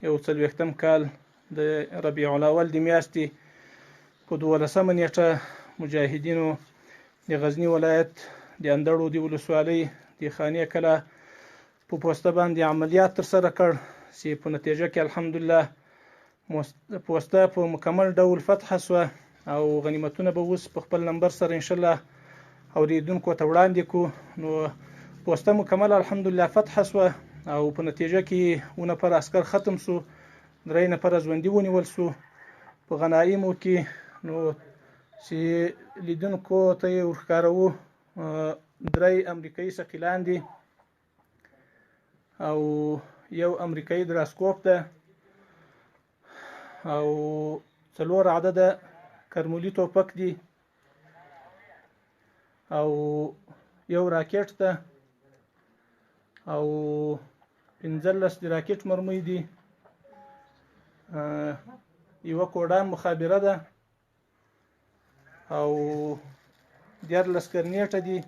1440 کال د ربیع الاول د میاشتې په 12 نیټه مجاهدینو د غزنی ولایت د اندړو د ولسوالۍ د خانې کلا په پوسته باندې عملیات ترسره کړ چې په نتیجه کې الحمدلله پوسته په مکمل ډول فتح شوه او غنیمتونه به اوس په خپل نمبر سره ان شاء الله اوریدونکو ته وړاندې کو. نو پوسته مکمل الحمدلله فتح شوه او په نتیجه کې 9 نفر عسكر ختم شو، 3 نفر ژوندي ونیول شو په غنایمو کې. نو چې لیدونکو ته یې ورښکارو 3 امریکایي ثقیلان دي او 1 امریکایي دراسکوپ ده او 4 عدده کرمولي توپک دي او 1 راکټ ده او 15 د راکټ مرمۍ دي، 1 کوډان مخابره ده او 14 کرنیټه دي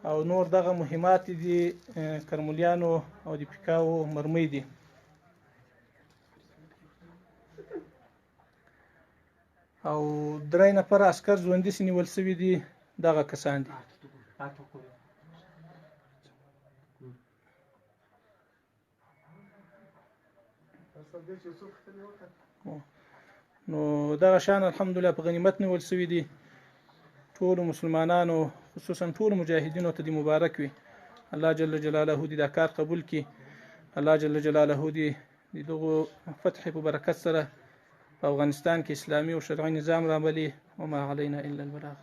او نور دغه مهمات دي کرمولیانو او د پیکاو مرمۍ دي. او 3 نفر عسكر ژوندي نیول شوي دي، دغه کسان دي. نو دغه شان الحمدلله په غنیمت نیول شوي دي. ټول مسلمانانو خصوصا ټول مجاهدینو ته د مبارک وي. الله جل جلاله دې دا کار قبول کړي. الله جل جلاله دې دغه فتح په برکت سره په افغانستان کې اسلامي او شرعي نظام راولي. وما علينا الا البلاغ.